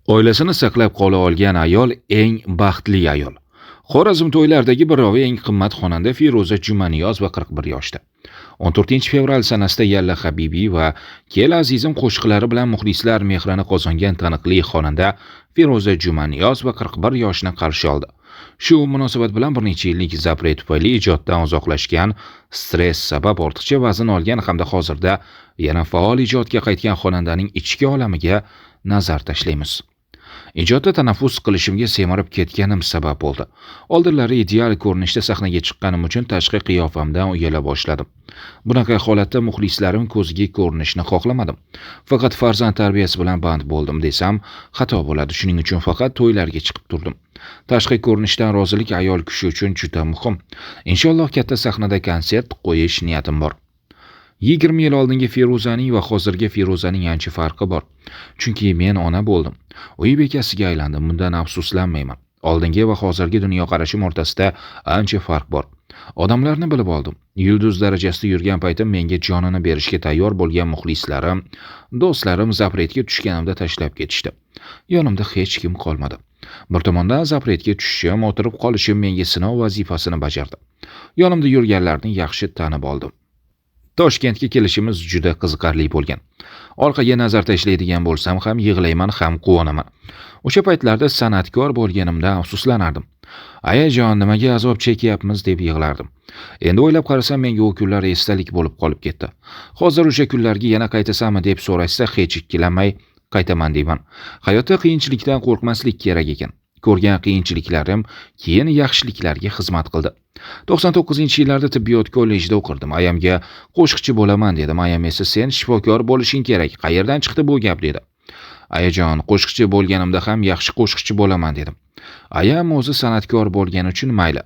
Oilasini saqlab qola olgan ayol eng baxtli ayol. Xorazm to'ylaridagi birovi eng qimmat xonanda Feruza Jumaniyoz va 41 yoshda. 14-fevral sanasida Yalla Habibi va Kel Azizim qo'shiqlari bilan muxlislar mehrini qozongan taniqli xonanda Feruza Jumaniyoz va 41 yoshni qarshi oldi. Shu munosabat bilan bir necha yillik zapret tufayli ijoddan uzoqlashgan, stress sabab ortiqcha vazn olgan hamda hozirda yana faol ijodga qaytgan xonandaning ichki olamiga nazar tashlaymiz. Ijodda tanaffus qilishimga semirib ketganim sabab bo'ldi. Oldinlari ideal ko'rinishda sahnaga chiqqanim uchun tashqi qiyofamdan uyala boshladim. Bunaqa holatda muxlislarim ko'ziga ko'rinishni xohlamadim. Faqat farzand tarbiyasi bilan band bo'ldim desam xato bo'ladi. Shuning uchun faqat to'ylarga chiqib turdim. Tashqi ko'rinishdan rozilik ayol kishi uchun juda muhim. Inshaalloh katta sahnada konsert qo'yish niyatim bor. 20 yil oldingi Feruzaning va hozirgi Feruzaning ancha farqi bor. Chunki men ona bo'ldim. Uy bekasiga aylandim. Bundan afsuslanmayman. Oldingi va hozirgi dunyoqarashim o'rtasida ancha farq bor. Odamlarni bilib oldim. Yulduz darajasida yurgan paytim menga jonini berishga tayyor bo'lgan muxlislarim, do'stlarim zapretga tushganimda tashlab ketishdi. Yonimda hech kim qolmadi. Bir tomondan zapretga tushishim, o'tirib qolishim menga sinov vazifasini bajardi. Yonimda yurganlarni yaxshi tanib oldim. Toshkentga kelishimiz juda qiziqarli bo'lgan. Orqaga nazar tashlaydigan bo'lsam ham yig'layman, ham quvonaman. O'sha paytlarda san'atkor bo'lganimdan afsuslanardim. Ayajon, nimaga azob chekyapmiz deb yig'lardim. Endi o'ylab qarasam menga u kunlar esdalik bo'lib qolib ketdi. Hozir o'sha kunlarga yana qaytasammi deb so'rashsa hech ikkilanmay qaytaman deyman. Hayotda qiyinchilikdan qo'rqmaslik kerak ekan. Ko'rgan qiyinchiliklarim keyin yaxshiliklarga xizmat qildi. 99-yillarda tibbiyot kollejida o'qirdim. Ayamga qo'shiqchi bo'laman dedim. Ayam esa sen shifokor bo'lishing kerak. Qayerdan chiqdi bu gap dedi. Ayajon, qo'shiqchi bo'lganimda ham yaxshi qo'shiqchi bo'laman dedim. Ayam o'zi san'atkor bo'lgani uchun mayli.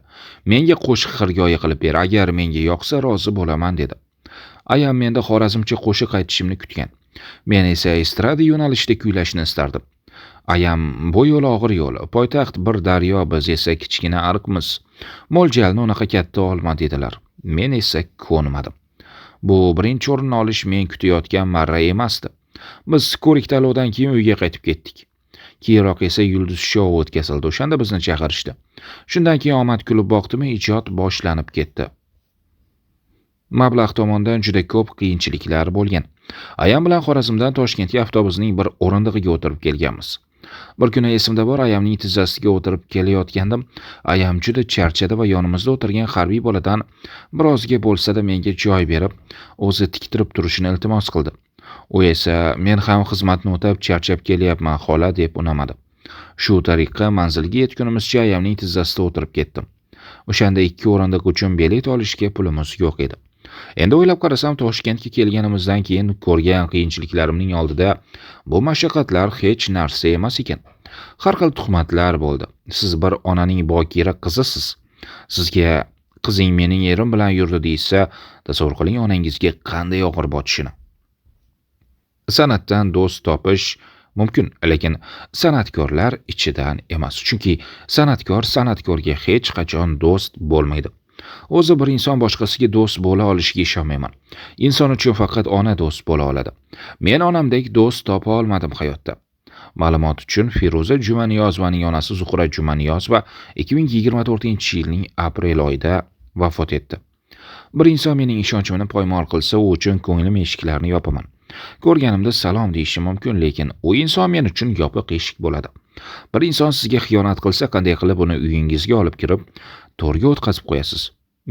Menga qo'shiq xirgoyi qilib ber. Agar menga yoqsa rozi bo'laman dedi. Ayam menda xorazmcha qo'shiq aytishimni kutgan. Men esa estrada yo'nalishida kuylashni istardim. Ayam bu yo'l og'ir yo'l. Poytaxt bir daryo, biz esa kichkina ariqmiz. Mo'ljalni unaqa katta olma dedilar. Men esa ko'nmadim. Bu birinchi o'rinni olish men kutayotgan marra emasdi. Biz ko'rik-tanlovdan keyin uyga qaytib ketdik. Keyinroq esa Yulduz shou o'tkazildi. O'shanda bizni chaqirishdi. Shundan keyin omad kulib boqdimi, ijod boshlanib ketdi. Mablag' tomondan juda ko'p qiyinchiliklar bo'lgan. Ayam bilan Xorazmdan Toshkentga avtobusning bir o'rindig'iga o'tirib kelganmiz. Bir kuni esimda bor, ayamning tizzasiga o'tirib kelayotgandim. Ayam juda charchadi va yonimizda o'tirgan harbiy boladan birozga bo'lsa-da menga joy berib, o'zi tiktirib turishini iltimos qildi. U esa men ham xizmatni o'tab charchab kelyapman xola deb unamadi. Shu tariqa manzilga yetgunimizcha ayamning tizzasida o'tirib ketdim. O'shanda 2 o'rindiq uchun bilet olishga pulimiz yo'q edi. Endi o'ylab qarasam, Toshkentga kelganimizdan keyin ko'rgan qiyinchiliklarimning oldida bu mashaqqatlar hech narsa emas ekan. Har xil tuhmatlar bo'ldi. Siz bir onaning bokira qizisiz. Sizga qizing mening erim bilan yurdi deysa, tasavvur qiling onangizga qanday og'ir botishini. San'atdan do'st topish mumkin, lekin san'atkorlar ichidan emas. Chunki san'atkorga hech qachon do'st bo'lmaydi. O'zi bir inson boshqasiga do'st bo'la olishiga ishonmayman. Inson uchun faqat ona do'st bo'la oladi. Men onamdek do'st topa olmadim hayotda. Ma'lumot uchun, Feruza Jumaniyozovaning onasi Zuhra Jumaniyozova 2024-yilning aprel oyida vafot etdi. Bir inson mening ishonchimni poymol qilsa, u uchun ko'nglim eshiklarini yopaman. Ko'rganimda salom deyishim mumkin, lekin u inson men uchun yopiq eshik bo'ladi. Bir inson sizga xiyonat qilsa, qanday qilib uni uyingizga olib kirib, to'rga o'tkazib qo'yasiz?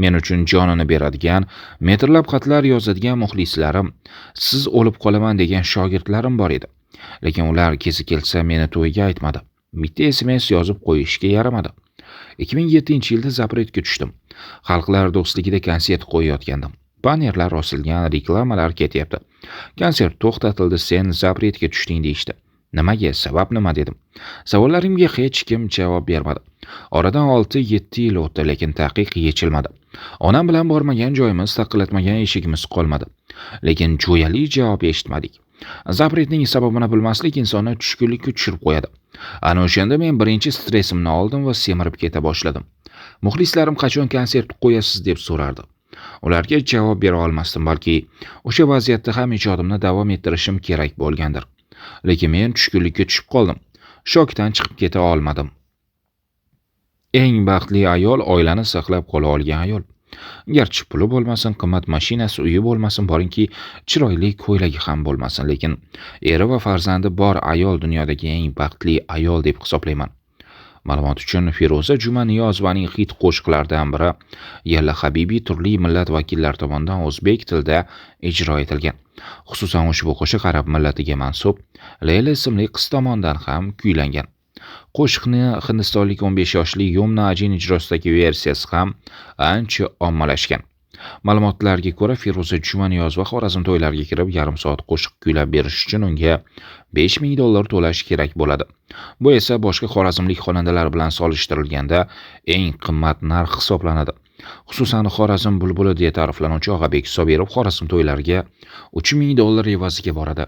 Men uchun jonini beradigan, metrlab xatlar yozadigan muxlislarim, siz o'lib qolaman degan shogirdlarim bor edi. Lekin ular kezi kelsa meni to'yga aytmadi. Bitta SMS yozib qo'yishga yaramadi. 2007-yilda zapretga tushdim. Xalqlar do'stligida konsert qo'yayotgandim. Bannerlar osilgan, reklamalar ketyapti. Konsert to'xtatildi, sen zapretga tushding deyishdi. Nimaga, sabab nima dedim. Savollarimga hech kim javob bermadi. Oradan 6-7 yil o'tdi, lekin taqiq yechilmadi. Onam bilan bormagan joyimiz, taqillatmagan eshigimiz qolmadi. Lekin jo'yali javob eshitmadik. Zapretning sababini bilmaslik insonni tushkunlikka tushirib qo'yadi. Ana o'shanda men birinchi stressimni oldim va semirib keta boshladim. Muxlislarim qachon konsert qo'yasiz deb so'rardi. Ularga javob bera olmasdim, balki o'sha vaziyatda ham ijodimni davom ettirishim kerak bo'lgandir. Lekin men tushkunlikka tushib qoldim. Shokdan chiqib keta olmadim. Eng baxtli ayol oilani saqlab qola olgan ayol. Garchi puli bo'lmasin, qimmat mashinasi, uyi bo'lmasin, borinki chiroyli ko'ylagi ham bo'lmasin, lekin eri va farzandi bor ayol dunyodagi eng baxtli ayol deb hisoblayman. Ma'lumot uchun, Feruza Jumaniyozovaning xit qo'shiqlaridan biri Yalla Habibi turli millat vakillari tomonidan o'zbek tilida ijro etilgan. Xususan ushbu qo'shiq arab millatiga mansub Leyla ismli qiz tomonidan ham kuylangan. Qo'shiqni hindistonlik 15 yoshli Yomna Ajin ijrosidagi versiyasi ham ancha ommalashgan. Ma'lumotlarga ko'ra, Feruza Jumaniyozova Xorazm to'ylariga kirib, yarim soat qo'shiq kuylab berish uchun unga $5000 to'lash kerak bo'ladi. Bu esa boshqa xorazmlik xonandalar bilan solishtirilganda eng qimmat narx hisoblanadi. Xususan, Xorazm bulbuli deya ta'riflanuvchi Og'abek Sobirov Xorazm to'ylariga $3000 evaziga boradi.